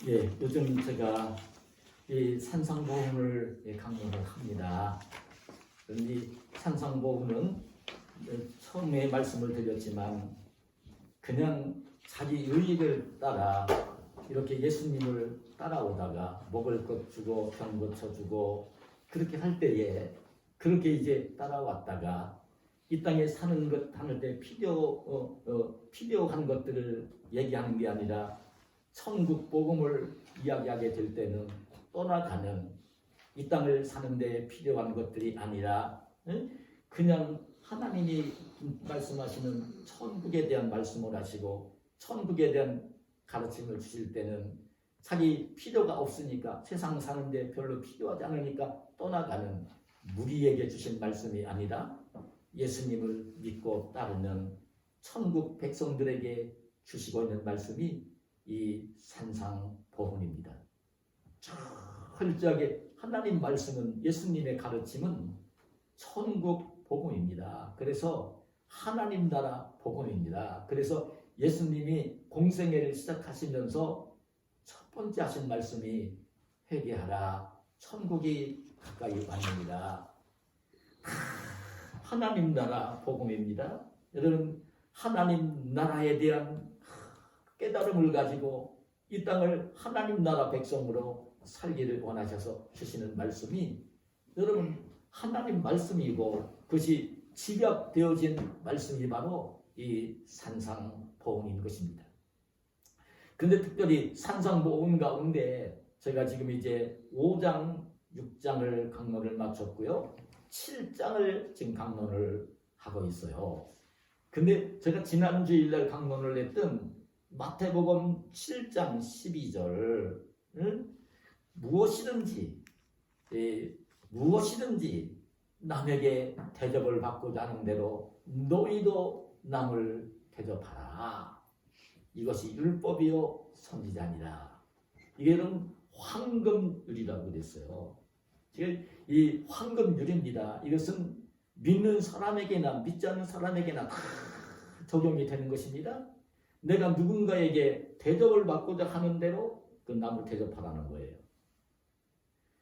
예, 요즘 제가 이 산상보험을 강론을 합니다. 이 산상보험은 처음에 말씀을 드렸지만 그냥 자기 의익을 따라 이렇게 예수님을 따라오다가 먹을 것 주고 병 고쳐주고 그렇게 할 때에 그렇게 이제 따라왔다가 이 땅에 사는 것 하는 때 필요한 것들을 얘기하는 게 아니라 천국 복음을 이야기하게 될 때는 떠나가는 이 땅을 사는데 필요한 것들이 아니라 그냥 하나님이 말씀하시는 천국에 대한 말씀을 하시고 천국에 대한 가르침을 주실 때는 자기 필요가 없으니까 세상 사는데 별로 필요하지 않으니까 떠나가는 무리에게 주신 말씀이 아니라 예수님을 믿고 따르는 천국 백성들에게 주시고 있는 말씀이 이 산상보훈입니다. 철저하게 하나님 말씀은 예수님의 가르침은 천국 복음입니다. 그래서 하나님 나라 복음입니다. 그래서 예수님이 공생애를 시작하시면서 첫 번째 하신 말씀이 회개하라 천국이 가까이 왔습니다. 하나님 나라 복음입니다. 여러분 하나님 나라에 대한 깨달음을 가지고 이 땅을 하나님 나라 백성으로 살기를 원하셔서 주시는 말씀이 여러분 하나님 말씀이고 그것이 집약되어진 말씀이 바로 이 산상보훈인 것입니다. 그런데 특별히 산상보훈 가운데 제가 지금 이제 5장, 6장을 강론을 마쳤고요. 7장을 지금 강론을 하고 있어요. 근데 제가 지난 주일날 강론을 했던 마태복음 7장 12절 무엇이든지 남에게 대접을 받고자 하는 대로 너희도 남을 대접하라. 이것이 율법이요 선지자니라. 이게는 황금률이라고 그랬어요. 지금 이 황금률입니다. 이것은 믿는 사람에게나 믿지 않는 사람에게나 다 적용이 되는 것입니다. 내가 누군가에게 대접을 받고자 하는 대로 그 남을 대접하라는 거예요.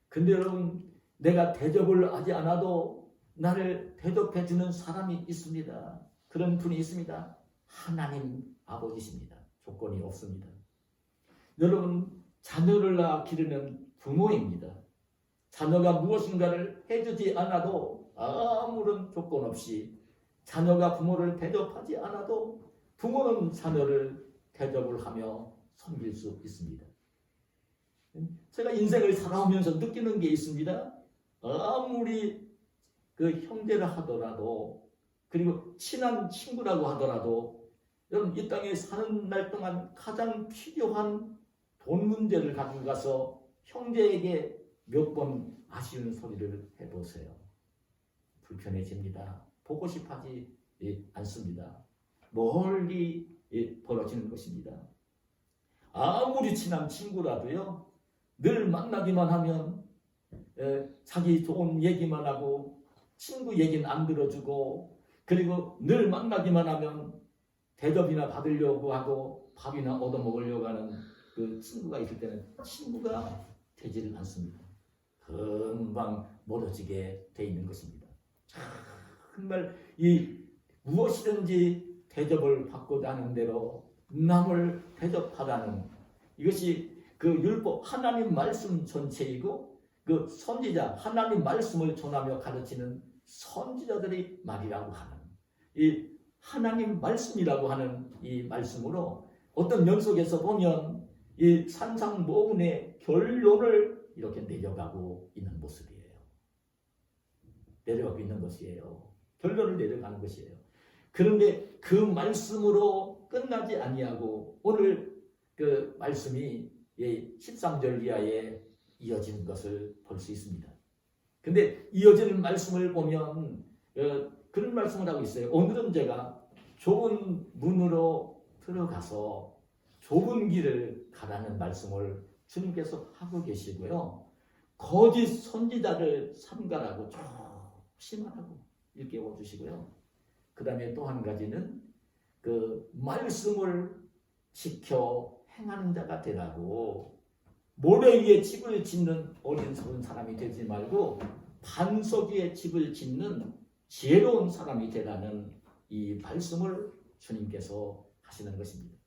근데 여러분 내가 대접을 하지 않아도 나를 대접해 주는 사람이 있습니다. 그런 분이 있습니다. 하나님 아버지십니다. 조건이 없습니다. 여러분 자녀를 낳아 기르는 부모입니다. 자녀가 무엇인가를 해주지 않아도 아무런 조건 없이 자녀가 부모를 대접하지 않아도 부모는 자녀를 대접을 하며 섬길 수 있습니다. 제가 인생을 살아오면서 느끼는 게 있습니다. 아무리 그 형제를 하더라도 그리고 친한 친구라고 하더라도 여러분 이 땅에 사는 날 동안 가장 필요한 돈 문제를 가지고 가서 형제에게 몇 번 아쉬운 소리를 해보세요. 불편해집니다. 보고 싶어하지 않습니다. 멀리 벌어지는 것입니다. 아무리 친한 친구라도요. 늘 만나기만 하면 자기 좋은 얘기만 하고 친구 얘기는 안 들어주고 그리고 늘 만나기만 하면 대접이나 받으려고 하고 밥이나 얻어먹으려고 하는 그 친구가 있을 때는 친구가 되지를 않습니다. 금방 멀어지게 돼 있는 것입니다. 정말 이 무엇이든지 대접을 받고자 하는 대로 남을 대접하라는 이것이 그 율법 하나님 말씀 전체이고 그 선지자 하나님 말씀을 전하며 가르치는 선지자들의 말이라고 하는 이 하나님 말씀이라고 하는 이 말씀으로 어떤 면속에서 보면 이 산상보훈의 결론을 이렇게 내려가고 있는 모습이에요. 내려가고 있는 것이에요. 결론을 내려가는 것이에요. 그런데 그 말씀으로 끝나지 아니하고 오늘 그 말씀이 13절 이하에 이어진 것을 볼 수 있습니다. 근데 이어지는 말씀을 보면 그런 말씀을 하고 있어요. 오늘은 제가 좁은 문으로 들어가서 좁은 길을 가라는 말씀을 주님께서 하고 계시고요. 거짓 선지자를 삼가라고 조심하라고 일깨워 주시고요. 그 다음에 또 한 가지는 그 말씀을 지켜 행하는 자가 되라고 모래 위에 집을 짓는 어리석은 사람이 되지 말고 반석 위에 집을 짓는 지혜로운 사람이 되라는 이 말씀을 주님께서 하시는 것입니다.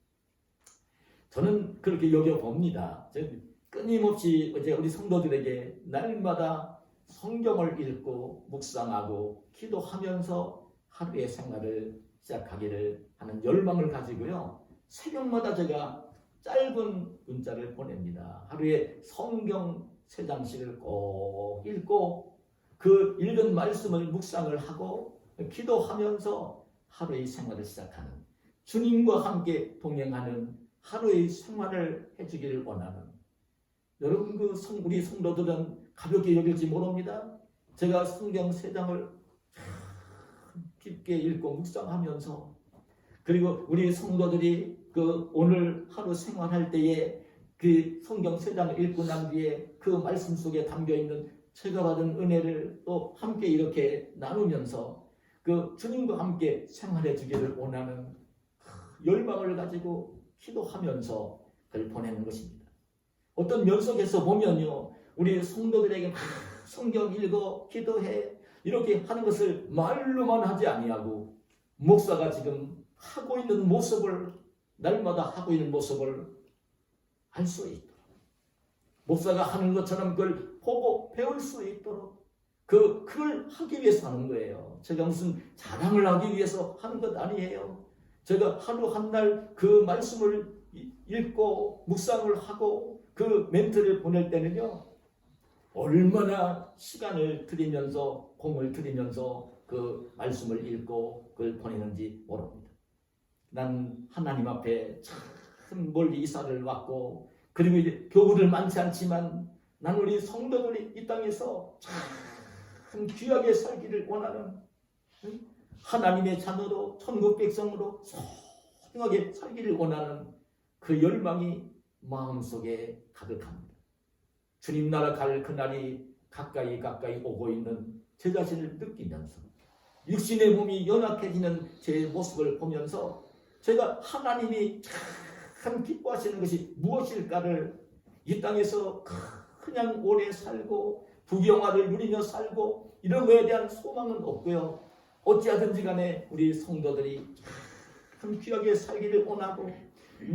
저는 그렇게 여겨봅니다. 끊임없이 이제 우리 성도들에게 날마다 성경을 읽고 묵상하고 기도하면서 하루의 생활을 시작하기를 하는 열망을 가지고요. 새벽마다 제가 짧은 문자를 보냅니다. 하루에 성경 3장씩을 꼭 읽고 그 읽은 말씀을 묵상을 하고 기도하면서 하루의 생활을 시작하는, 주님과 함께 동행하는 하루의 생활을 해주기를 원하는, 여러분 우리 성도들은 가볍게 여길지 모릅니다. 제가 성경 3장을 깊게 읽고 묵상하면서, 그리고 우리 성도들이 오늘 하루 생활할 때에 그 성경 3장을 읽고 난 뒤에 그 말씀 속에 담겨 있는 제가 받은 은혜를 또 함께 이렇게 나누면서 주님과 함께 생활해 주기를 원하는 열망을 가지고 기도하면서 그를 보내는 것입니다. 어떤 면석에서 보면요, 우리 성도들에게 막 성경 읽어 기도해 이렇게 하는 것을 말로만 하지 아니하고 목사가 지금 하고 있는 모습을, 날마다 하고 있는 모습을 알 수 있도록, 목사가 하는 것처럼 그걸 보고 배울 수 있도록 그걸 하기 위해서 하는 거예요. 제가 무슨 자랑을 하기 위해서 하는 것 아니에요. 제가 하루 한 날 그 말씀을 읽고 묵상을 하고 그 멘트를 보낼 때는요, 얼마나 시간을 들이면서 공을 들이면서 그 말씀을 읽고 그걸 보내는지 모릅니다. 난 하나님 앞에 참 멀리 이사를 왔고, 그리고 이제 교우들 많지 않지만 난 우리 성도들이 이 땅에서 참 귀하게 살기를 원하는, 하나님의 자녀로 천국 백성으로 소중하게 살기를 원하는 그 열망이 마음속에 가득합니다. 주님 나라 갈 그날이 가까이 오고 있는 제 자신을 느끼면서, 육신의 몸이 연약해지는 제 모습을 보면서 제가 하나님이 참 기뻐하시는 것이 무엇일까를, 이 땅에서 그냥 오래 살고 부귀영화를 누리며 살고 이런 거에 대한 소망은 없고요. 어찌하든지 간에 우리 성도들이 참 귀하게 살기를 원하고,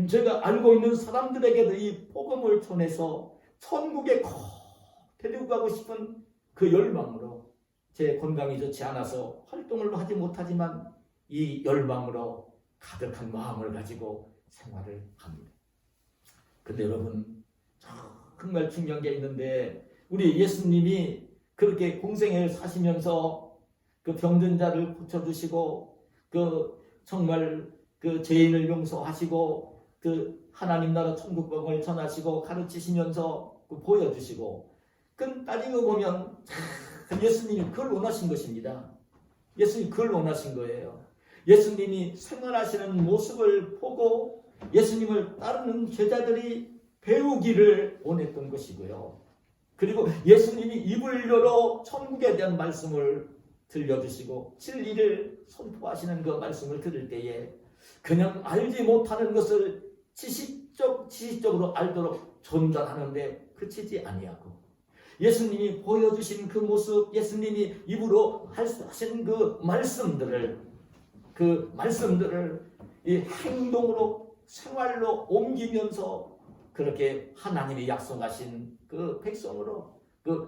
제가 알고 있는 사람들에게도 이 복음을 전해서 천국에 꼭 데리고 가고 싶은 그 열망으로, 제 건강이 좋지 않아서 활동을 하지 못하지만 이 열망으로 가득한 마음을 가지고 생활을 합니다. 근데 여러분, 정말 중요한 게 있는데, 우리 예수님이 그렇게 공생애를 사시면서 그 병든 자를 고쳐주시고, 정말 죄인을 용서하시고, 하나님 나라 천국 복음을 전하시고 가르치시면서 보여주시고, 따지고 보면 예수님이 그걸 원하신 것입니다. 예수님이 그걸 원하신 거예요. 예수님이 생활하시는 모습을 보고 예수님을 따르는 제자들이 배우기를 원했던 것이고요. 그리고 예수님이 입을 열어 천국에 대한 말씀을 들려주시고 진리를 선포하시는 그 말씀을 들을 때에 그냥 알지 못하는 것을 지식적으로 알도록 전달하는데 그치지 아니하고, 예수님이 보여주신 그 모습, 예수님이 입으로 하시는 그 말씀들을 이 행동으로, 생활로 옮기면서 그렇게 하나님이 약속하신 그 백성으로,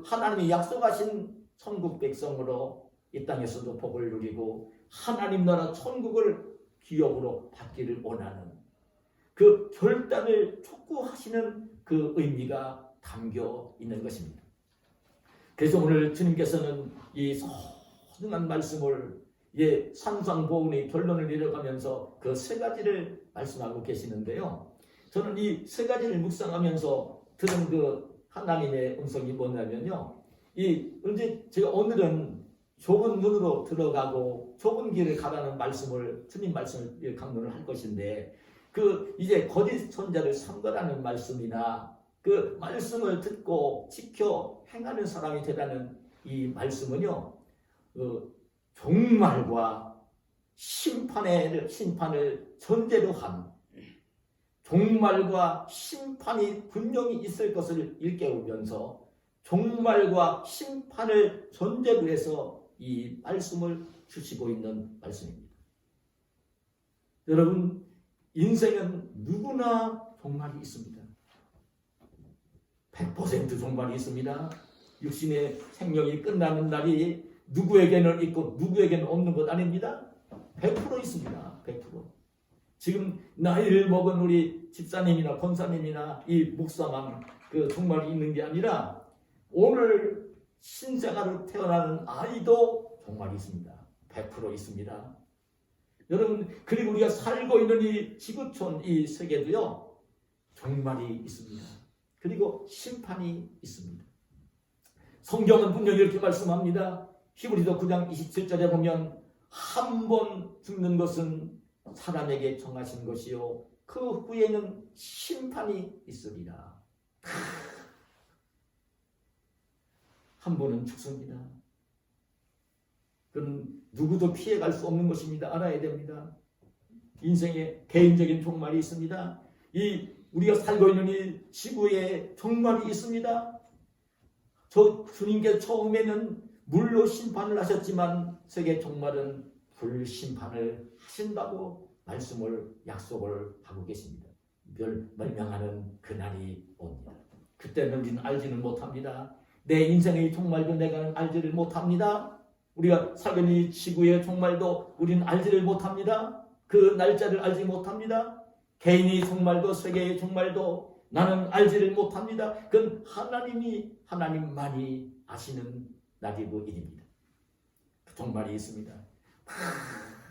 하나님이 약속하신 천국 백성으로 이 땅에서도 복을 누리고 하나님 나라 천국을 기업으로 받기를 원하는 그 결단을 촉구하시는 그 의미가 담겨 있는 것입니다. 그래서 오늘 주님께서는 이 소중한 말씀을 산상보훈의 결론을 내려가면서 그 3가지를 말씀하고 계시는데요. 저는 이 3가지를 묵상하면서 들은 그 하나님의 음성이 뭐냐면요, 언제 제가 오늘은 좁은 문으로 들어가고 좁은 길을 가라는 말씀을, 주님 말씀을 강론을 할 것인데, 이제 거짓 선자를 삼가라는 말씀이나 그 말씀을 듣고 지켜 행하는 사람이 되라는 이 말씀은요, 종말과 심판을 전제로 한, 종말과 심판이 분명히 있을 것을 일깨우면서 종말과 심판을 전제로 해서 이 말씀을 주시고 있는 말씀입니다. 여러분, 인생은 누구나 종말이 있습니다. 100% 종말이 있습니다. 육신의 생명이 끝나는 날이 누구에게는 있고 누구에게는 없는 것 아닙니다. 100% 있습니다. 100%. 지금 나이를 먹은 우리 집사님이나 권사님이나 이 목사만 그 종말이 있는 게 아니라 오늘 신생아로 태어나는 아이도 종말이 있습니다. 100% 있습니다. 여러분, 그리고 우리가 살고 있는 이 지구촌 이 세계도요, 종말이 있습니다. 그리고 심판이 있습니다. 성경은 분명히 이렇게 말씀합니다. 히브리서 9장 27절에 보면 한 번 죽는 것은 사람에게 정하신 것이요 그 후에는 심판이 있으리라. 한 번은 죽습니다. 그건 누구도 피해갈 수 없는 것입니다. 알아야 됩니다. 인생에 개인적인 종말이 있습니다. 우리가 살고 있는 이 지구에 종말이 있습니다. 주님께서 처음에는 물로 심판을 하셨지만 세계 종말은 불심판을 하신다고 말씀을 약속을 하고 계십니다. 멸망하는 그날이 옵니다. 그때는 우리는 알지는 못합니다. 내 인생의 종말도 내가 알지를 못합니다. 우리가 살고 있는 이 지구의 종말도 우리는 알지를 못합니다. 그 날짜를 알지 못합니다. 개인의 종말도 세계의 종말도 나는 알지를 못합니다. 그건 하나님만이 아시는 날이고 일입니다. 종말이 있습니다.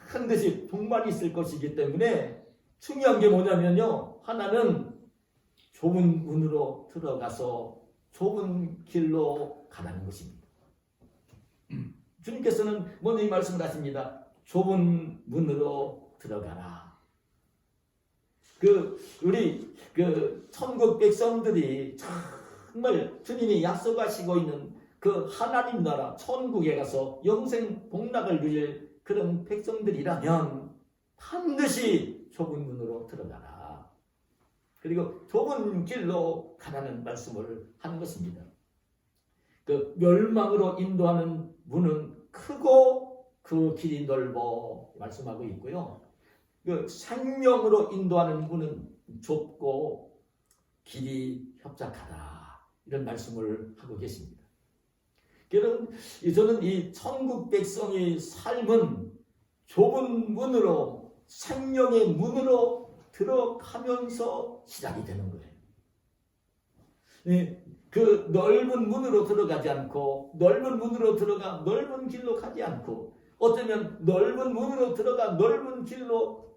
반드시 종말이 있을 것이기 때문에 중요한 게 뭐냐면요, 하나는 좁은 문으로 들어가서 좁은 길로 가라는 것입니다. 주님께서는 먼저 이 말씀을 하십니다. 좁은 문으로 들어가라. 우리 천국 백성들이 정말 주님이 약속하시고 있는 그 하나님 나라 천국에 가서 영생 복락을 누릴 그런 백성들이라면 반드시 좁은 문으로 들어가라. 그리고 좁은 길로 가라는 말씀을 하는 것입니다. 그 멸망으로 인도하는 문은 크고 그 길이 넓어 말씀하고 있고요. 그 생명으로 인도하는 문은 좁고 길이 협착하다 이런 말씀을 하고 계십니다. 저는 이 천국 백성의 삶은 좁은 문으로 생명의 문으로 들어가면서 시작이 되는 거예요. 그 넓은 문으로 들어가지 않고 넓은 문으로 들어가 넓은 길로 가지 않고 어쩌면 넓은 문으로 들어가 넓은 길로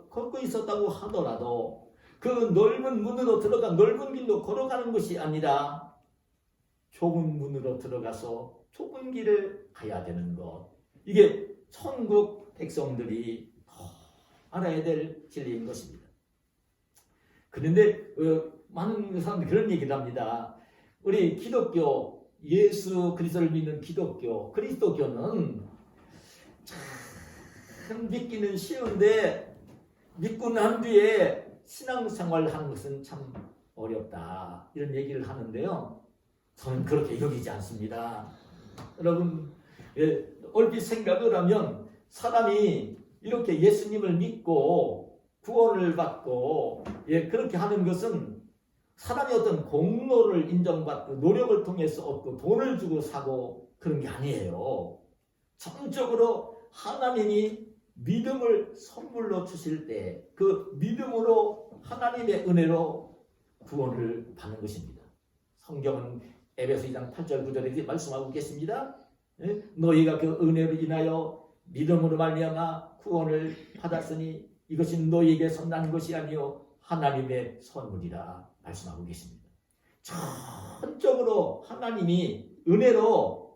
걷고 있었다고 하더라도 그 넓은 문으로 들어가 넓은 길로 걸어가는 것이 아니라 좁은 문으로 들어가서 좁은 길을 가야 되는 것. 이게 천국 백성들이 알아야 될 진리인 것입니다. 그런데 많은 사람들이 그런 얘기를 합니다. 우리 기독교, 예수 그리스도를 믿는 그리스도교는 참 믿기는 쉬운데 믿고 난 뒤에 신앙생활을 하는 것은 참 어렵다. 이런 얘기를 하는데요. 저는 그렇게 여기지 않습니다. 여러분, 얼핏 생각을 하면 사람이 이렇게 예수님을 믿고 구원을 받고 그렇게 하는 것은 사람이 어떤 공로를 인정받고 노력을 통해서 얻고 돈을 주고 사고 그런 게 아니에요. 전적으로 하나님이 믿음을 선물로 주실 때 그 믿음으로 하나님의 은혜로 구원을 받는 것입니다. 성경은 에베소 2장 8절 9절에 말씀하고 계십니다. 너희가 그 은혜로 인하여 믿음으로 말미암아 구원을 받았으니 이것이 너희에게서 난 것이 아니요 하나님의 선물이라 말씀하고 계십니다. 전적으로 하나님이 은혜로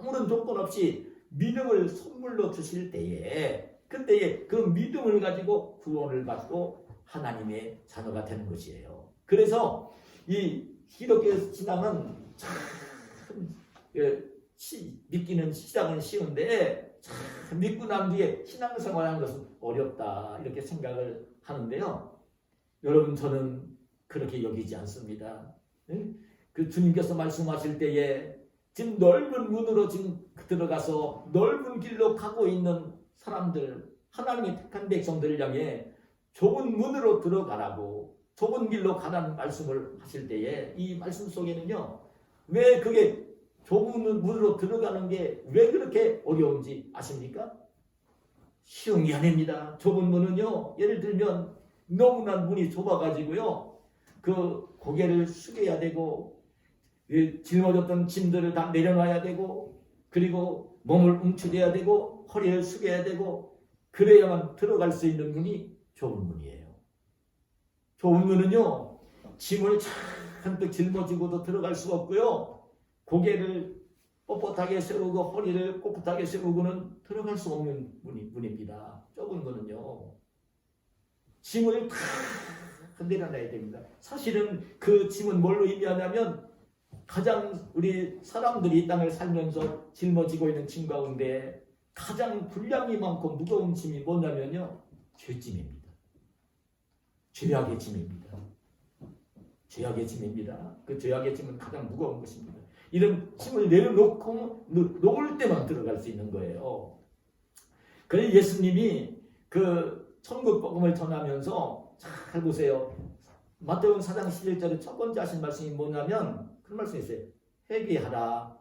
아무런 조건 없이 믿음을 선물로 주실 때에 그때에 그 믿음을 가지고 구원을 받고 하나님의 자녀가 되는 것이에요. 그래서 이 기독교 신앙은 참 믿기는 시작은 쉬운데 참 믿고 난 뒤에 신앙생활하는 것은 어렵다 이렇게 생각을 하는데요. 여러분 저는 그렇게 여기지 않습니다. 그 주님께서 말씀하실 때에 지금 넓은 문으로 지금 들어가서 넓은 길로 가고 있는 사람들, 하나님의 택한 백성들을 향해 좁은 문으로 들어가라고, 좁은 길로 가라는 말씀을 하실 때에 이 말씀 속에는요, 왜 그게 좁은 문으로 들어가는 게 왜 그렇게 어려운지 아십니까? 쉬운 게 아닙니다. 좁은 문은요, 예를 들면 너무나 문이 좁아가지고요, 그 고개를 숙여야 되고, 짊어졌던 짐들을 다 내려놔야 되고, 그리고 몸을 움츠려야 되고, 허리를 숙여야 되고, 그래야만 들어갈 수 있는 문이 좁은 문이에요. 좁은 문은요, 짐을 잔뜩 짊어지고도 들어갈 수가 없고요, 고개를 뻣뻣하게 세우고 허리를 꼿꼿하게 세우고는 들어갈 수 없는 문입니다. 좁은 문은요, 짐을 다 내려놔야 됩니다. 사실은 그 짐은 뭘로 의미하냐면, 가장 우리 사람들이 이 땅을 살면서 짊어지고 있는 짐 가운데 가장 분량이 많고 무거운 짐이 뭐냐면요, 죄짐입니다. 죄악의 짐입니다. 죄악의 짐입니다. 그 죄악의 짐은 가장 무거운 것입니다. 이런 짐을 내려놓고 놓을 때만 들어갈 수 있는 거예요. 그래서 예수님이 그 천국 복음을 전하면서 잘 보세요. 마태복음 4장 11절에 첫 번째 하신 말씀이 뭐냐면 그런 말씀이 있어요. 회개하라,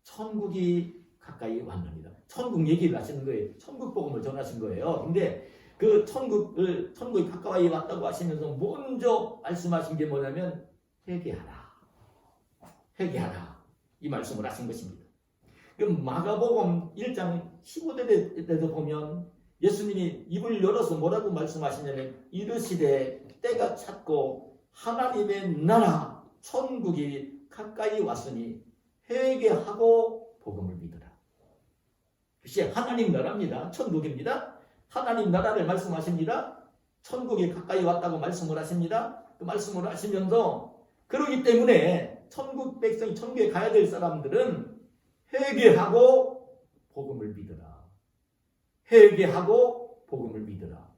천국이 가까이 왔느니라. 천국 얘기를 하시는 거예요. 천국 복음을 전하신 거예요. 근데 그 천국이 가까이 왔다고 하시면서 먼저 말씀하신 게 뭐냐면 회개하라, 회개하라, 이 말씀을 하신 것입니다. 그럼 마가복음 1장 15절에도 보면 예수님이 입을 열어서 뭐라고 말씀하시냐면 이르시되 때가 찼고 하나님의 나라 천국이 가까이 왔으니 회개하고 복음을 믿으라. 역시 하나님 나라입니다. 천국입니다. 하나님 나라를 말씀하십니다. 천국이 가까이 왔다고 말씀을 하십니다. 그 말씀을 하시면서 그러기 때문에 천국 백성이 천국에 가야 될 사람들은 회개하고 복음을 믿으라. 회개하고 복음을 믿으라.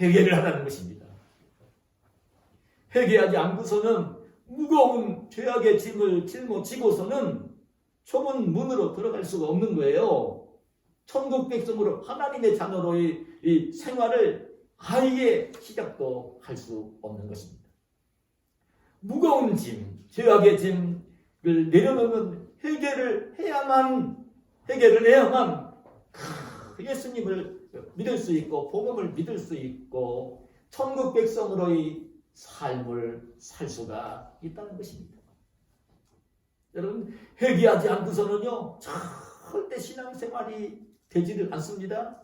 회개를 하라는 것입니다. 회개하지 않고서는 무거운 죄악의 짐을 짊어지고서는 좁은 문으로 들어갈 수가 없는 거예요. 천국 백성으로 하나님의 자녀로의 이 생활을 아예 시작도 할 수 없는 것입니다. 무거운 짐, 죄악의 짐을 내려놓는 회개를 해야만 예수님을 믿을 수 있고 복음을 믿을 수 있고 천국 백성으로의 삶을 살 수가 있다는 것입니다. 여러분, 회개하지 않고서는요 절대 신앙생활이 되지를 않습니다.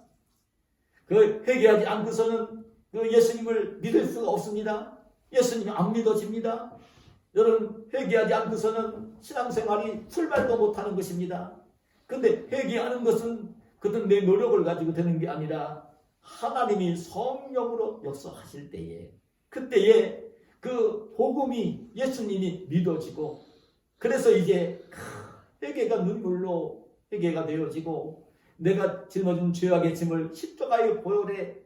그 회개하지 않고서는 그 예수님을 믿을 수가 없습니다. 예수님이 안 믿어집니다. 여러분, 회개하지 않고서는 신앙생활이 출발도 못하는 것입니다. 그런데 회개하는 것은 그것은 내 노력을 가지고 되는 게 아니라 하나님이 성령으로 역사하실 때에 그때에 그 복음이 예수님이 믿어지고 그래서 이제 회개가 눈물로 회개가 되어지고 내가 짊어진 죄악의 짐을 십자가의 보혈에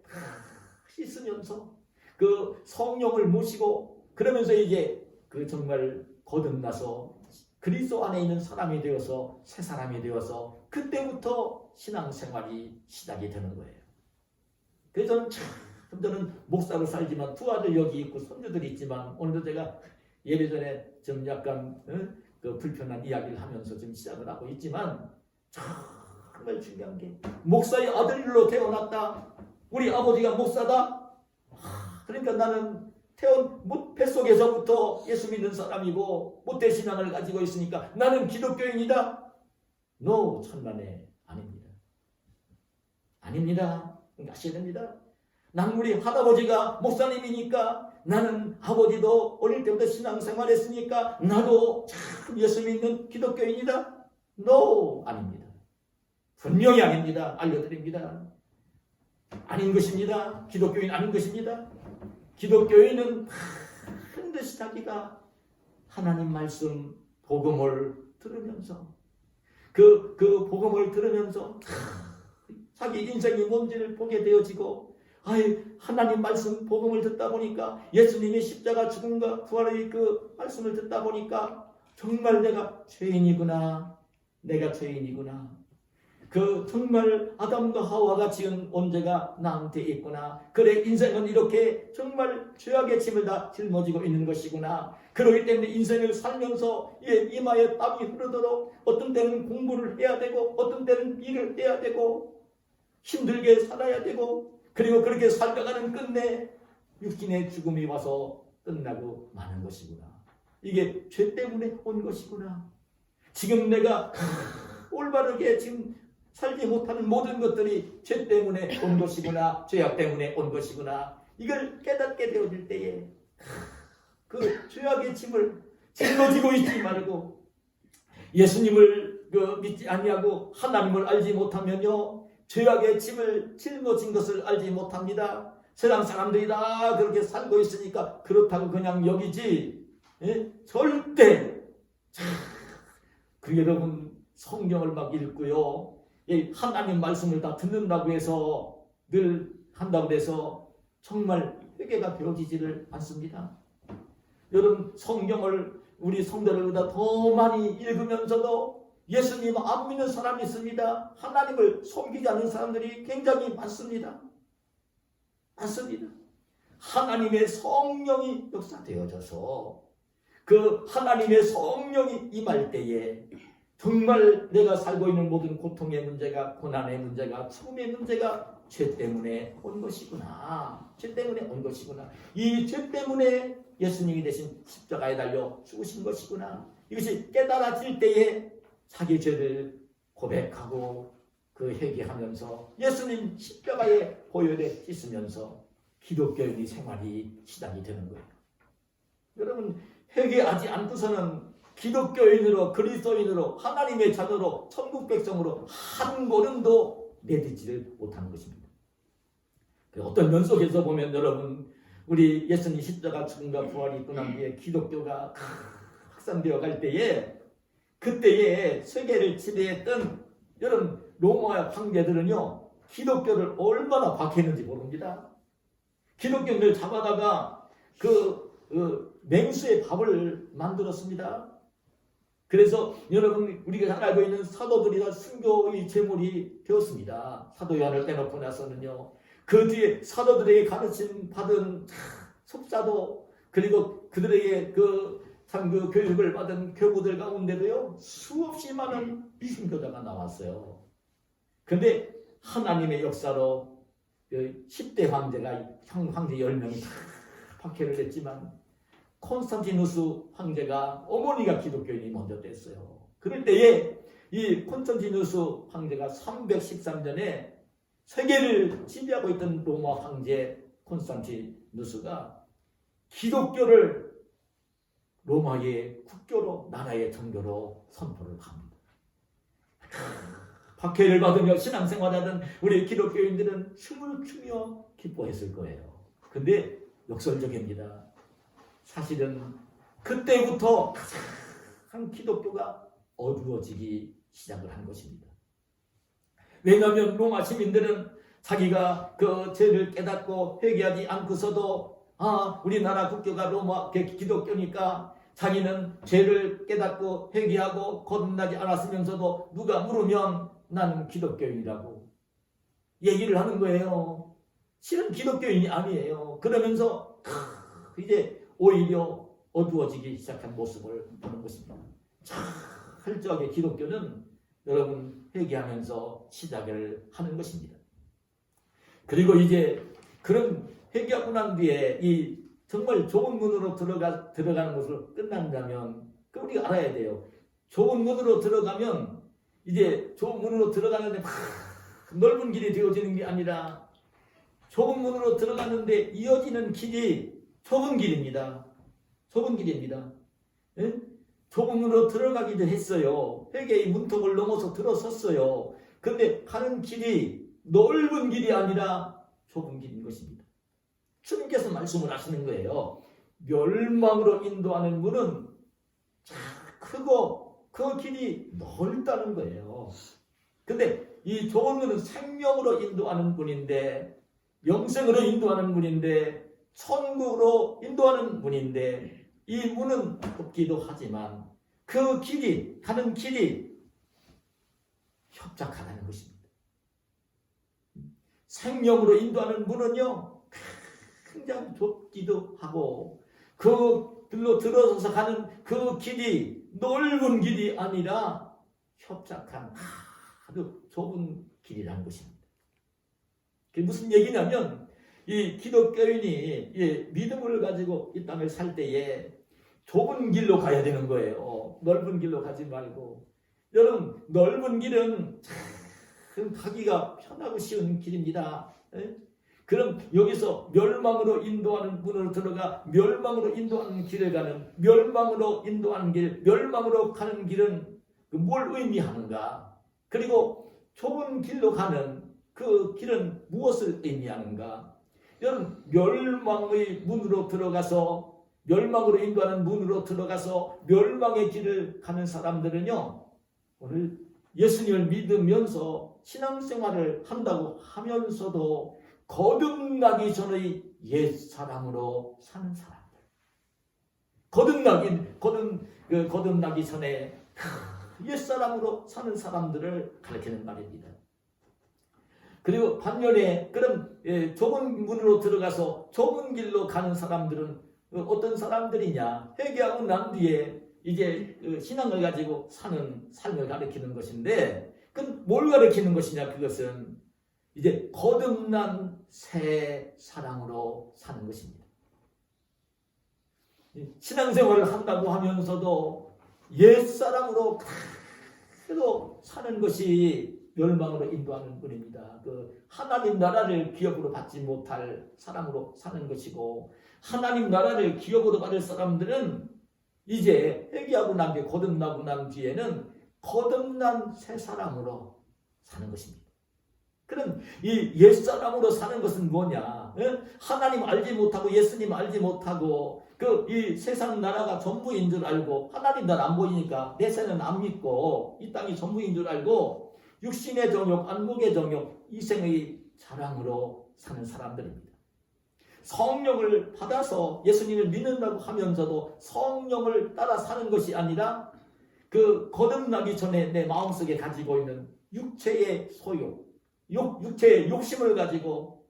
씻으면서 그 성령을 모시고 그러면서 이제 그 정말 거듭나서 그리스도 안에 있는 사람이 되어서 새 사람이 되어서 그때부터 신앙생활이 시작이 되는 거예요. 그래서 저는 목사로 살지만 두 아들 여기 있고 손주들이 있지만 오늘도 제가 예배 전에 좀 약간 그 불편한 이야기를 하면서 좀 시작을 하고 있지만 정말 중요한 게 목사의 아들로 태어났다. 우리 아버지가 목사다. 그러니까 나는 뱃속에서부터 예수 믿는 사람이고 모태신앙을 가지고 있으니까 나는 기독교인이다. No, 천만에 아닙니다. 아닙니다. 아셔야 됩니다. 난 우리 할아버지가 목사님이니까 나는 아버지도 어릴 때부터 신앙생활 했으니까 나도 참 예수 믿는 기독교인이다. No, 아닙니다. 분명히 아닙니다. 알려드립니다. 아닌 것입니다. 기독교인 아닌 것입니다. 기독교인은 반드시 자기가 하나님 말씀 복음을 들으면서 그 복음을 들으면서 자기 인생이 뭔지를 보게 되어지고 하나님 말씀 복음을 듣다 보니까 예수님의 십자가 죽음과 부활의 그 말씀을 듣다 보니까 정말 내가 죄인이구나. 내가 죄인이구나. 정말 아담과 하와가 지은 온죄가 나한테 있구나. 그래, 인생은 이렇게 정말 죄악의 짐을 다 짊어지고 있는 것이구나. 그렇기 때문에 인생을 살면서 이마에 땀이 흐르도록 어떤 때는 공부를 해야 되고 어떤 때는 일을 해야 되고 힘들게 살아야 되고, 그리고 그렇게 살다가는 끝내 육신의 죽음이 와서 끝나고 마는 것이구나. 이게 죄 때문에 온 것이구나. 지금 내가 올바르게 지금 살지 못하는 모든 것들이 죄 때문에 온 것이구나. 죄악 때문에 온 것이구나. 이걸 깨닫게 되어질 때에 그 죄악의 짐을 짊어지고 있지 말고, 예수님을 믿지 아니하고 하나님을 알지 못하면요, 죄악의 짐을 짊어진 것을 알지 못합니다. 세상 사람들이 다 그렇게 살고 있으니까 그렇다고 그냥 여기지, 절대. 그리고 여러분, 성경을 막 읽고요, 하나님 말씀을 다 듣는다고 해서, 늘 한다고 해서 정말 회개가 되어지지를 않습니다. 여러분, 성경을 우리 성도들보다 더 많이 읽으면서도 예수님 안 믿는 사람이 있습니다. 하나님을 섬기지 않는 사람들이 굉장히 많습니다. 많습니다. 하나님의 성령이 역사되어져서 그 하나님의 성령이 임할 때에 정말 내가 살고 있는 모든 고통의 문제가, 고난의 문제가, 죽음의 문제가 죄 때문에 온 것이구나. 죄 때문에 온 것이구나. 이 죄 때문에 예수님이 대신 십자가에 달려 죽으신 것이구나. 이것이 깨달아질 때에 자기 죄를 고백하고 회개하면서 예수님 십자가의 보혈에 씻으면서 기독교인의 생활이 시작이 되는 거예요. 여러분, 회개하지 않고서는 기독교인으로, 그리스도인으로, 하나님의 자녀로, 천국 백성으로 한 걸음도 내딛지를 못하는 것입니다. 어떤 면 속에서 보면 여러분, 우리 예수님 십자가 죽음과 부활이 끝난 뒤에 기독교가 확산되어 갈 때에, 그때에 세계를 지배했던 여러분 로마 황제들은요, 기독교를 얼마나 박해했는지 모릅니다. 기독교인을 잡아다가 맹수의 밥을 만들었습니다. 그래서 여러분, 우리가 잘 알고 있는 사도들이 다 순교의 제물이 되었습니다. 사도 요한을 떼놓고 나서는요, 그 뒤에 사도들에게 가르침 받은 속사도, 그리고 그들에게 그 교육을 받은 교부들 가운데도요, 수없이 많은 순교자가 나왔어요. 근데 하나님의 역사로 10대 황제가, 황제 10명이 다 박해를 했지만, 콘스탄티누스 황제가, 어머니가 기독교인이 먼저 됐어요. 그럴 때에 이 콘스탄티누스 황제가 313년에 세계를 지배하고 있던 로마 황제 콘스탄티누스가 기독교를 로마의 국교로, 나라의 정교로 선포를 합니다. 박해를 받으며 신앙생활하던 우리 기독교인들은 춤을 추며 기뻐했을 거예요. 근데 역설적입니다. 사실은 그때부터 가장 기독교가 어두워지기 시작을 한 것입니다. 왜냐하면 로마 시민들은 자기가 그 죄를 깨닫고 회개하지 않고서도 우리나라 국교가 로마 기독교니까 자기는 죄를 깨닫고 회개하고 거듭나지 않았으면서도 누가 물으면 나는 기독교인이라고 얘기를 하는 거예요. 실은 기독교인이 아니에요. 그러면서 이제 오히려 어두워지기 시작한 모습을 보는 것입니다. 철저하게 기독교는 여러분 회개하면서 시작을 하는 것입니다. 그리고 이제 그런 회개하고 난 뒤에 이 정말 좋은 문으로 들어가는 것으로 끝난다면, 우리가 알아야 돼요. 좋은 문으로 들어가면 이제 좋은 문으로 들어가는데 넓은 길이 되어지는 게 아니라 좁은 문으로 들어갔는데 이어지는 길이 좁은 길입니다. 좁은 길입니다. 예? 좁은 문으로 들어가기도 했어요. 회개의 문턱을 넘어서 들어섰어요. 그런데 가는 길이 넓은 길이 아니라 좁은 길인 것입니다. 주님께서 말씀을 하시는 거예요. 멸망으로 인도하는 문은 크고 그 길이 넓다는 거예요. 근데 이 좁은 문은 생명으로 인도하는 문인데 영생으로 인도하는 문인데 천국으로 인도하는 문인데 이 문은 좁기도 하지만 그 길이 가는 길이 협착하다는 것입니다. 생명으로 인도하는 문은요 굉장히 좁기도 하고 그 길로 들어서서 가는 그 길이 넓은 길이 아니라 협착한 아주 좁은 길이라는 것입니다. 그게 무슨 얘기냐면 이 기독교인이 믿음을 가지고 이 땅을 살 때에 좁은 길로 가야 되는 거예요. 넓은 길로 가지 말고. 여러분 넓은 길은 참 가기가 편하고 쉬운 길입니다. 그럼 여기서 멸망으로 인도하는 문으로 들어가 멸망으로 인도하는 길을 가는 멸망으로 인도하는 길, 멸망으로 가는 길은 뭘 의미하는가? 그리고 좁은 길로 가는 그 길은 무엇을 의미하는가? 여러분 멸망의 문으로 들어가서 멸망으로 인도하는 문으로 들어가서 멸망의 길을 가는 사람들은요 오늘 예수님을 믿으면서 신앙생활을 한다고 하면서도 거듭나기 전의 옛사람으로 사는 사람들 거듭나기 전에 옛사람으로 사는 사람들을 가리키는 말입니다. 그리고 반면에 그런 좁은 문으로 들어가서 좁은 길로 가는 사람들은 어떤 사람들이냐 회개하고 난 뒤에 이제 신앙을 가지고 사는 삶을 가리키는 것인데 그건 뭘 가리키는 것이냐 그것은 이제 거듭난 새 사랑으로 사는 것입니다. 신앙생활을 한다고 하면서도 옛사랑으로 그대로 사는 것이 멸망으로 인도하는 분입니다. 그 하나님 나라를 기업으로 받지 못할 사람으로 사는 것이고 하나님 나라를 기업으로 받을 사람들은 이제 회개하고 난 뒤에 거듭나고 난 뒤에는 거듭난 새 사람으로 사는 것입니다. 그럼 이 옛사람으로 사는 것은 뭐냐? 하나님 알지 못하고 예수님 알지 못하고 이 세상 나라가 전부인 줄 알고 하나님 나라 안 보이니까 내 새는 안 믿고 이 땅이 전부인 줄 알고 육신의 정욕, 안목의 정욕, 이생의 자랑으로 사는 사람들입니다. 성령을 받아서 예수님을 믿는다고 하면서도 성령을 따라 사는 것이 아니라 그 거듭나기 전에 내 마음속에 가지고 있는 육체의 소욕, 육체의 욕심을 가지고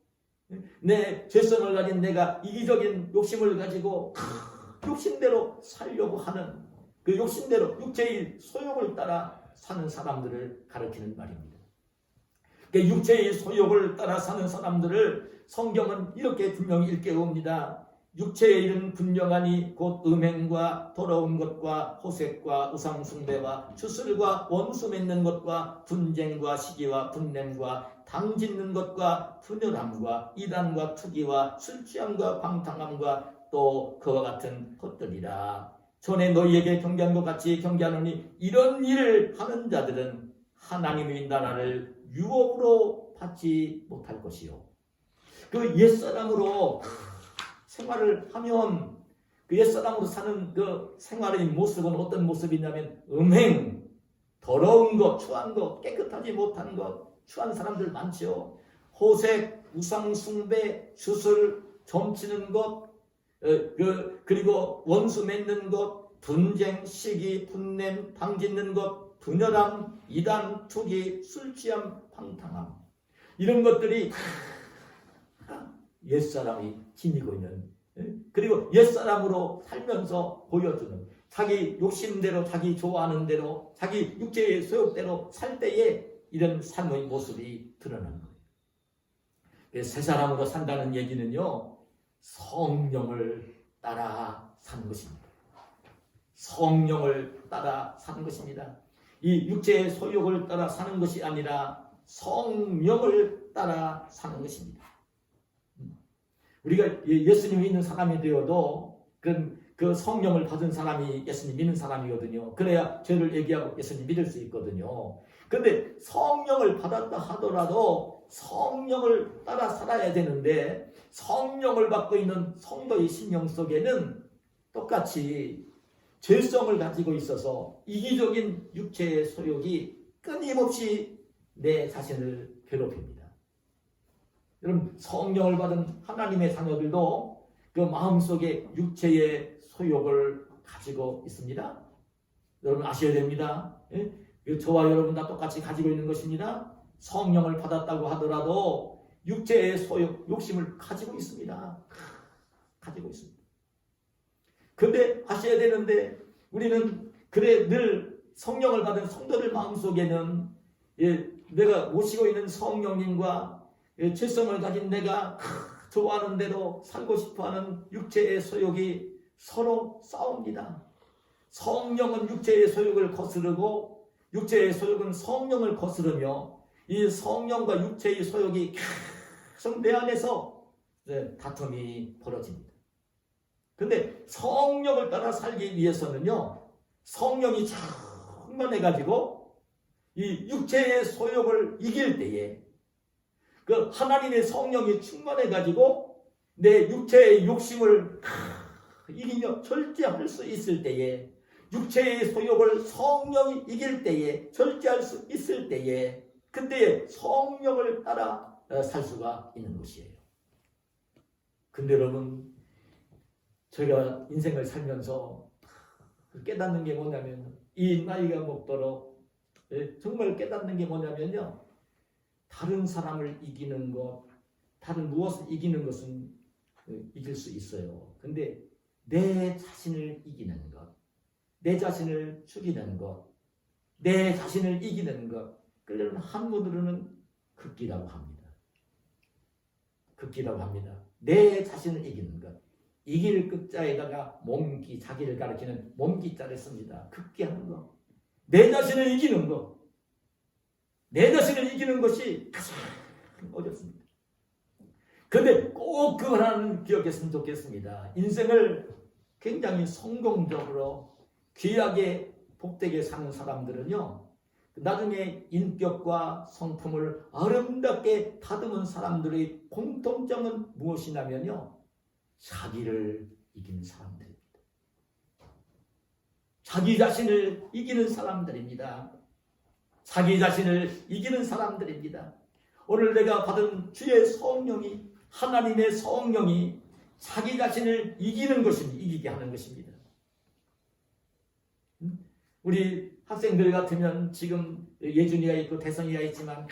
내 죄성을 가진 내가 이기적인 욕심을 가지고 욕심대로 살려고 하는 그 욕심대로 육체의 소욕을 따라 사는 사람들을 가리키는 말입니다. 육체의 소욕을 따라 사는 사람들을 성경은 이렇게 분명히 일깨웁니다. 육체의 일은 분명하니 곧 음행과 더러운 것과 호색과 우상숭배와 추술과 원수 맺는 것과 분쟁과 시기와 분냄과 당짓는 것과 분열함과 이단과 투기와 술취함과 방탕함과 또 그와 같은 것들이라. 전에 너희에게 경계한 것 같이 경계하노니 이런 일을 하는 자들은 하나님의 나라를 유업으로 받지 못할 것이요. 그 옛사람으로 생활을 하면 그 옛사람으로 사는 그 생활의 모습은 어떤 모습이냐면 음행, 더러운 것, 추한 것, 깨끗하지 못한 것, 추한 사람들 많죠. 호색, 우상숭배, 주술, 점치는 것, 그리고 원수 맺는 것, 분쟁, 시기, 분냄, 당짓는 것, 분열함, 이단, 투기, 술취함, 방탕함, 이런 것들이 옛사람이 지니고 있는, 그리고 옛사람으로 살면서 보여주는, 자기 욕심대로 자기 좋아하는 대로 자기 육체의 소욕대로 살 때에 이런 삶의 모습이 드러나는 거예요. 새 사람으로 산다는 얘기는요, 성령을 따라 사는 것입니다. 성령을 따라 사는 것입니다. 이 육체의 소욕을 따라 사는 것이 아니라 성령을 따라 사는 것입니다. 우리가 예수님이 있는 사람이 되어도 그 성령을 받은 사람이 예수님 믿는 사람이거든요. 그래야 죄를 얘기하고 예수님 믿을 수 있거든요. 그런데 성령을 받았다 하더라도 성령을 따라 살아야 되는데 성령을 받고 있는 성도의 심령 속에는 똑같이 죄성을 가지고 있어서 이기적인 육체의 소욕이 끊임없이 내 자신을 괴롭힙니다. 여러분 성령을 받은 하나님의 자녀들도 그 마음속에 육체의 소욕을 가지고 있습니다. 여러분 아셔야 됩니다. 예? 저와 여러분 다 똑같이 가지고 있는 것입니다. 성령을 받았다고 하더라도 육체의 소욕, 욕심을 가지고 있습니다. 가지고 있습니다. 근데 아셔야 되는데 우리는 그래 늘 성령을 받은 성도들 마음속에는 내가 모시고 있는 성령님과 죄성을 가진 내가 좋아하는 대로 살고 싶어하는 육체의 소욕이 서로 싸웁니다. 성령은 육체의 소욕을 거스르고 육체의 소욕은 성령을 거스르며 이 성령과 육체의 소욕이 계속 내 안에서 다툼이 벌어집니다. 근데 성령을 따라 살기 위해서는요, 성령이 충만해가지고 이 육체의 소욕을 이길 때에 그 하나님의 성령이 충만해가지고 내 육체의 욕심을 이기며 절제할 수 있을 때에 육체의 소욕을 성령이 이길 때에 절제할 수 있을 때에 그때에 성령을 따라 살 수가 있는 것이에요. 근데 여러분 제가 인생을 살면서 깨닫는 게 뭐냐면 이 나이가 먹도록 정말 깨닫는 게 뭐냐면요. 다른 사람을 이기는 것, 다른 무엇을 이기는 것은 이길 수 있어요. 근데 내 자신을 이기는 것, 내 자신을 죽이는 것, 내 자신을 이기는 것, 그걸 한문으로는 극기라고 합니다. 극기라고 합니다. 내 자신을 이기는 것. 이길 끝자에다가 몸기, 자기를 가리키는 몸기자를 씁니다. 극기하는 것. 내 자신을 이기는 것. 내 자신을 이기는 것이 가장 어렵습니다. 그런데 꼭 그거 하나는 기억했으면 좋겠습니다. 인생을 굉장히 성공적으로 귀하게 복되게 사는 사람들은요, 나중에 인격과 성품을 아름답게 다듬은 사람들의 공통점은 무엇이냐면요, 자기를 이기는 사람들입니다. 자기 자신을 이기는 사람들입니다. 자기 자신을 이기는 사람들입니다. 오늘 내가 받은 주의 성령이, 하나님의 성령이 자기 자신을 이기는 것입니다. 이기게 하는 것입니다. 우리 학생들 같으면 지금 예준이가 있고 대성이가 있지만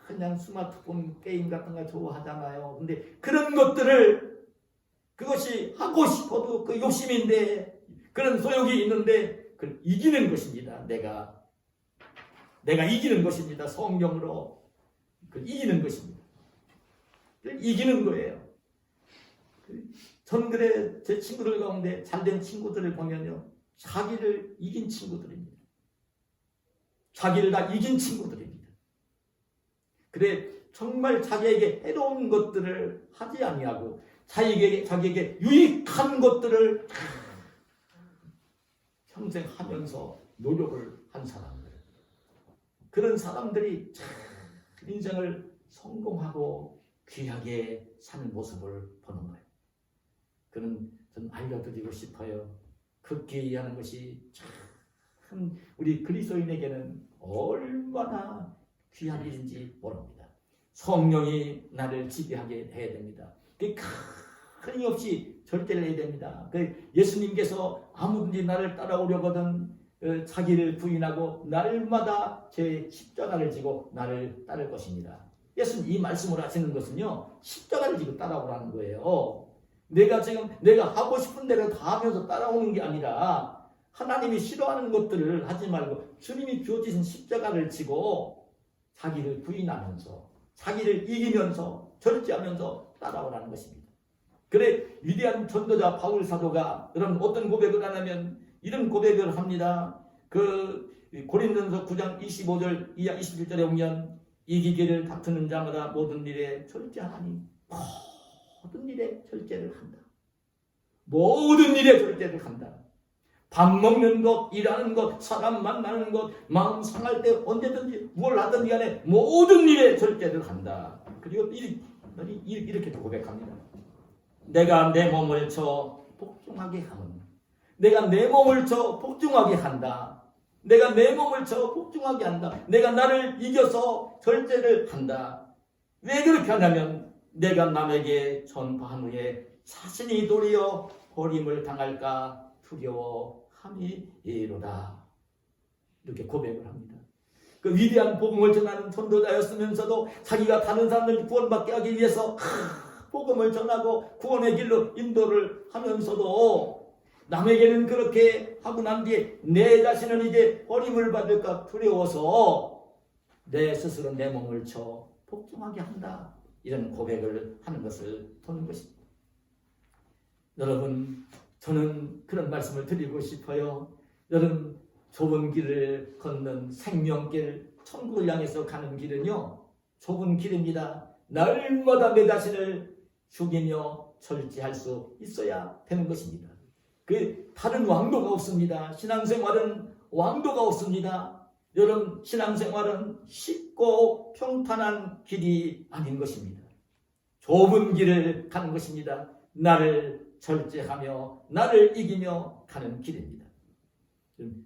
그냥 스마트폰 게임 같은 거 좋아하잖아요. 근데 그런 것들을 그것이 하고 싶어도 그 욕심인데 그런 소욕이 있는데 그걸 이기는 것입니다. 내가 이기는 것입니다. 성령으로 그걸 이기는 것입니다. 그걸 이기는 거예요. 전 그래 제 친구들 가운데 잘된 친구들을 보면요, 자기를 이긴 친구들입니다. 자기를 다 이긴 친구들입니다. 그래 정말 자기에게 해로운 것들을 하지 아니하고 자기에게 유익한 것들을 평생 하면서 노력을 한 사람들, 그런 사람들이 인생을 성공하고 귀하게 사는 모습을 보는 거예요. 그는 좀 알려드리고 싶어요. 극기하는 것이 참 우리 그리스도인에게는 얼마나 귀한 일인지 모릅니다. 성령이 나를 지배하게 해야 됩니다. 끊임없이 절제를 해야 됩니다. 예수님께서 아무든지 나를 따라오려거든 자기를 부인하고 날마다 제 십자가를 지고 나를 따를 것입니다. 예수님 이 말씀을 하시는 것은요, 십자가를 지고 따라오라는 거예요. 내가 하고 싶은 대로 다 하면서 따라오는 게 아니라 하나님이 싫어하는 것들을 하지 말고 주님이 주어지신 십자가를 지고 자기를 부인하면서 자기를 이기면서 절제하면서 따라오라는 것입니다. 그래 위대한 전도자 바울 사도가 여러분 어떤 고백을 하냐면 이런 고백을 합니다. 그 고린도전서 9장 25절 이하 21절에 보면 이기기를 다투는 자마다 모든 일에 절제하나니 모든 일에 절제를 한다. 모든 일에 절제를 한다. 밥 먹는 것, 일하는 것, 사람 만나는 것, 마음 상할 때 언제든지 뭘 하든지 간에 모든 일에 절제를 한다. 그리고 이렇게도 고백합니다. 내가 내 몸을 쳐 복종하게 하는, 내가 내 몸을 쳐 복종하게 한다. 내가 내 몸을 쳐 복종하게 한다. 내가 나를 이겨서 절제를 한다. 왜 그렇게 하냐면 내가 남에게 전파한 후에 자신이 도리어 버림을 당할까 두려워함이로다. 이렇게 고백을 합니다. 그 위대한 복음을 전하는 전도자였으면서도 자기가 다른 사람들 구원받게 하기 위해서 복음을 전하고 구원의 길로 인도를 하면서도 남에게는 그렇게 하고 난 뒤에 내 자신은 이제 버림을 받을까 두려워서 내 스스로 내 몸을 쳐 복종하게 한다. 이런 고백을 하는 것을 보는 것입니다. 여러분, 저는 그런 말씀을 드리고 싶어요. 여러분, 좁은 길을 걷는 생명길, 천국을 향해서 가는 길은요, 좁은 길입니다. 날마다 내 자신을 죽이며 절제할 수 있어야 되는 것입니다. 그 다른 왕도가 없습니다. 신앙생활은 왕도가 없습니다. 여러분, 신앙생활은 쉽고 평탄한 길이 아닌 것입니다. 좁은 길을 가는 것입니다. 나를 절제하며 나를 이기며 가는 길입니다.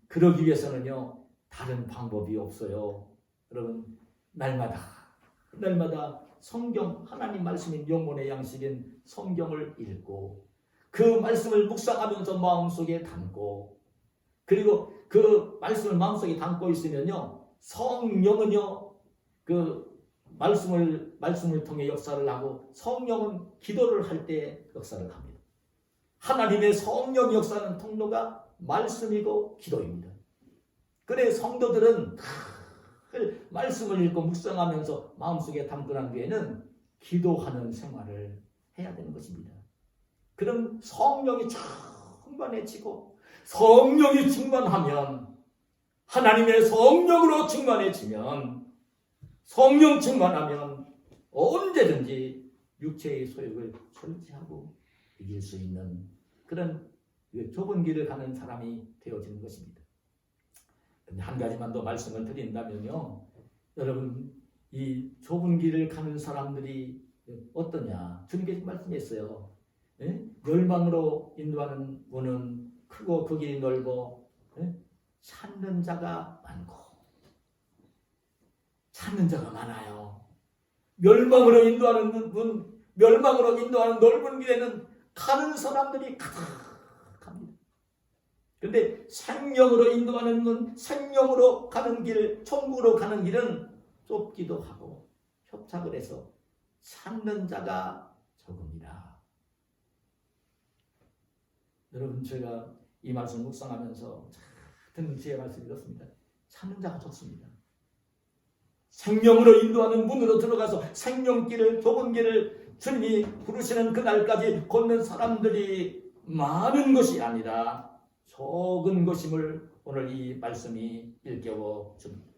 그러기 위해서는요, 다른 방법이 없어요. 여러분, 날마다 성경, 하나님 말씀인 영혼의 양식인 성경을 읽고 그 말씀을 묵상하면서 마음속에 담고, 그리고 그 말씀을 마음속에 담고 있으면요, 성령은요 그 말씀을 통해 역사를 하고 성령은 기도를 할 때 역사를 합니다. 하나님의 성령 역사는 통로가 말씀이고 기도입니다. 그래 성도들은 말씀을 읽고 묵상하면서 마음속에 담고 난 뒤에는 기도하는 생활을 해야 되는 것입니다. 그럼 성령이 충만해지고, 성령이 충만하면, 하나님의 성령으로 충만해지면, 성령 충만하면 언제든지 육체의 소욕을 절제하고 이길 수 있는 그런 좁은 길을 가는 사람이 되어지는 것입니다. 근데 한 가지만 더 말씀을 드린다면요, 여러분, 이 좁은 길을 가는 사람들이 어떠냐? 주님께서 말씀했어요. 멸망으로 인도하는 문은 크고 그 길이 넓어 찾는 자가 많고, 찾는 자가 많아요. 멸망으로 인도하는 문, 멸망으로 인도하는 넓은 길에는 가는 사람들이 가득합니다. 그런데 생명으로 인도하는 문, 생명으로 가는 길, 천국으로 가는 길은 좁기도 하고 협착을 해서 찾는 자가 적습니다. 여러분, 제가 이 말씀 묵상하면서 듣는 지혜 말씀 읽었습니다. 찾는 자가 적습니다. 생명으로 인도하는 문으로 들어가서 생명길을, 좁은 길을 주님이 부르시는 그날까지 걷는 사람들이 많은 것이 아니라 적은 것임을 오늘 이 말씀이 일깨워 줍니다.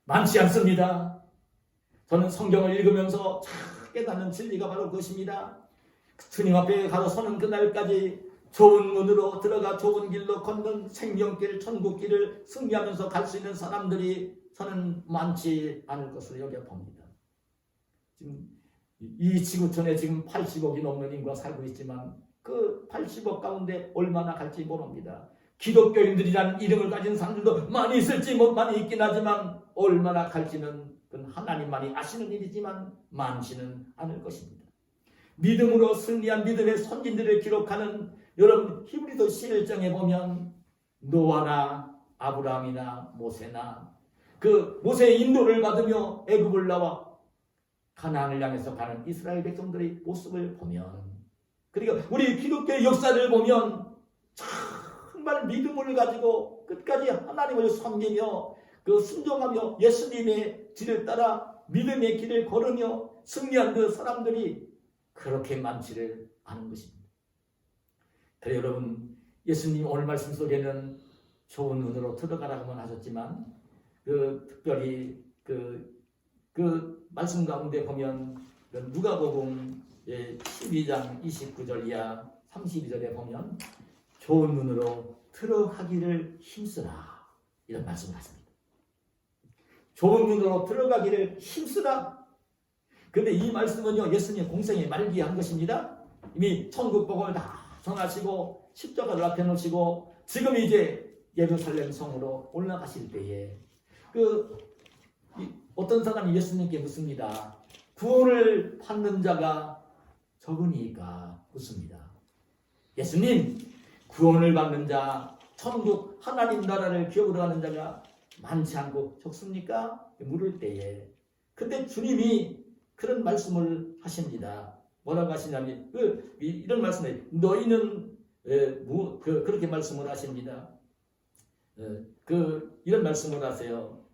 많지 않습니다. 저는 성경을 읽으면서 깨닫는 진리가 바로 그것입니다. 주님 앞에 가서 서는 그날까지 좁은 문으로 들어가 좁은 길로 걷는 생명길, 천국길을 승리하면서 갈 수 있는 사람들이 저는 많지 않을 것으로 여겨봅니다. 지금 이 지구촌에 지금 80억이 넘는 인구가 살고 있지만 그 80억 가운데 얼마나 갈지 모릅니다. 기독교인들이라는 이름을 가진 사람들도 많이 있을지 많이 있긴 하지만 얼마나 갈지는 그건 하나님만이 아시는 일이지만 많지는 않을 것입니다. 믿음으로 승리한 믿음의 선진들을 기록하는 여러분 히브리서 11장에 보면 노아나 아브라함이나 모세나 그 모세의 인도를 받으며 애굽을 나와 가나안을 향해서 가는 이스라엘 백성들의 모습을 보면, 그리고 우리 기독교의 역사를 보면 정말 믿음을 가지고 끝까지 하나님을 섬기며 그 순종하며 예수님의 길을 따라 믿음의 길을 걸으며 승리한 그 사람들이 그렇게 많지를 않은 것입니다. 그래 여러분, 예수님 오늘 말씀 속에는 좋은 눈으로 들어가라고만 하셨지만 특별히 그 말씀 가운데 보면 누가복음 12장 29절 이하 32절에 보면 좋은 눈으로 들어가기를 힘쓰라 이런 말씀을 하십니다. 좋은 눈으로 들어가기를 힘쓰라. 그런데 이 말씀은요, 예수님 공생의 말기에 한 것입니다. 이미 천국 복음을 다 전하시고 십자가를 앞에 놓으시고 지금 이제 예루살렘 성으로 올라가실 때에 그 어떤 사람이 예수님께 묻습니다. 구원을 받는 자가 적으니까 묻습니다. 예수님, 구원을 받는 자, 천국 하나님 나라를 기업으로 가는 자가 많지 않고 적습니까? 물을 때에 근데 주님이 그런 말씀을 하십니다. 뭐라고 하시냐면 이런 말씀을 너희는 그렇게 말씀을 하십니다. 이런 말씀을 하세요.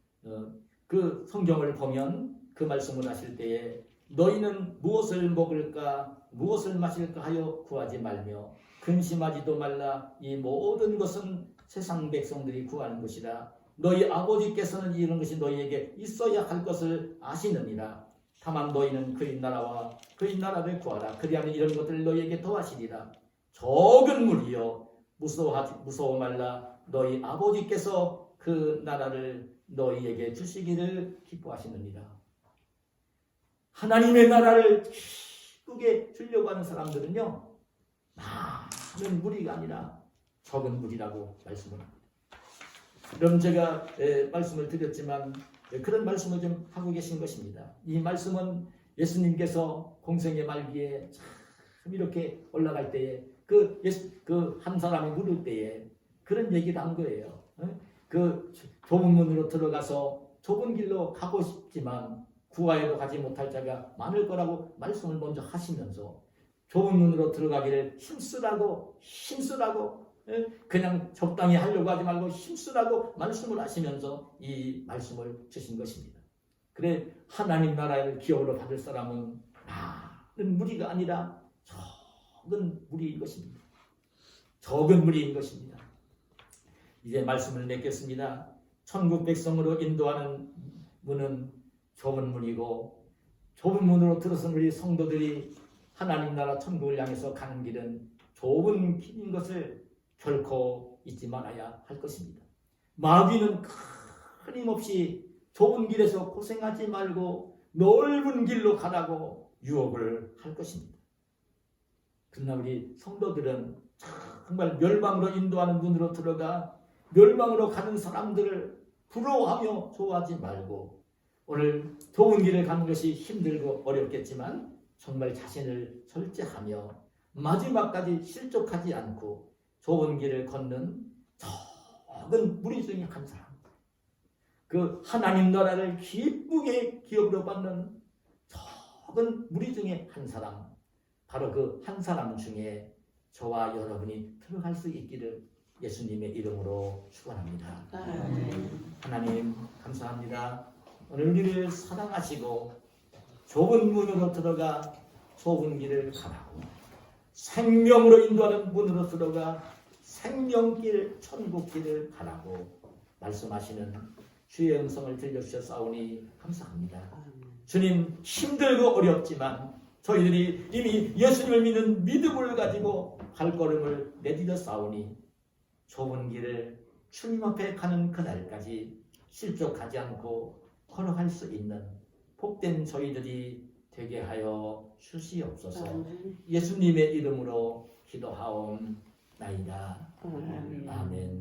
그 성경을 보면 그 말씀을 하실 때에 너희는 무엇을 먹을까 무엇을 마실까 하여 구하지 말며 근심하지도 말라. 이 모든 것은 세상 백성들이 구하는 것이라. 너희 아버지께서는 이런 것이 너희에게 있어야 할 것을 아시느니라. 다만 너희는 그의 나라와 그의 나라를 구하라. 그리하면 이런 것들을 너희에게 더하시리라. 적은 무리여 무서워 말라. 너희 아버지께서 그 나라를 너희에게 주시기를 기뻐하시느니라. 하나님의 나라를 기쁘게 주려고 하는 사람들은요, 많은 무리가 아니라 적은 무리라고 말씀을 합니다. 그럼 제가 말씀을 드렸지만 그런 말씀을 좀 하고 계신 것입니다. 이 말씀은 예수님께서 공생의 말기에 참 이렇게 올라갈 때에 그 한 사람이 물을 때에 그런 얘기를 한 거예요. 그 좁은 문으로 들어가서 좁은 길로 가고 싶지만 구하에도 가지 못할 자가 많을 거라고 말씀을 먼저 하시면서 좁은 문으로 들어가기를 힘쓰라고 그냥 적당히 하려고 하지 말고 힘쓰라고 말씀을 하시면서 이 말씀을 주신 것입니다. 그래 하나님 나라를 기업으로 받을 사람은 많은 무리가 아니라 적은 무리인 것입니다. 적은 무리인 것입니다. 이제 말씀을 맺겠습니다. 천국 백성으로 인도하는 문은 좁은 문이고 좁은 문으로 들어선 우리 성도들이 하나님 나라 천국을 향해서 가는 길은 좁은 길인 것을 결코 잊지 말아야 할 것입니다. 마귀는 끊임없이 좁은 길에서 고생하지 말고 넓은 길로 가라고 유혹을 할 것입니다. 그러나 우리 성도들은 정말 멸망으로 인도하는 문으로 들어가 멸망으로 가는 사람들을 부러워하며 좋아하지 말고 오늘 좁은 길을 가는 것이 힘들고 어렵겠지만 정말 자신을 절제하며 마지막까지 실족하지 않고 좁은 길을 걷는 적은 무리 중에 한 사람, 그 하나님 나라를 기쁘게 기업으로 받는 적은 무리 중에 한 사람, 바로 그 한 사람 중에 저와 여러분이 들어갈 수 있기를 예수님의 이름으로 축원합니다. 하나님 감사합니다. 오늘 우리를 사랑하시고 좁은 문으로 들어가 좁은 길을 가라고 생명으로 인도하는 문으로 들어가 생명길 천국길을 가라고 말씀하시는 주의 음성을 들려주셨사오니 감사합니다. 주님 힘들고 어렵지만 저희들이 이미 예수님을 믿는 믿음을 가지고 발걸음을 내디뎠사오니 좁은 길을 주님 앞에 가는 그날까지 실족하지 않고 걸어갈 수 있는 복된 저희들이 되게 하여 주시옵소서. 예수님의 이름으로 기도하옵나이다. 아멘.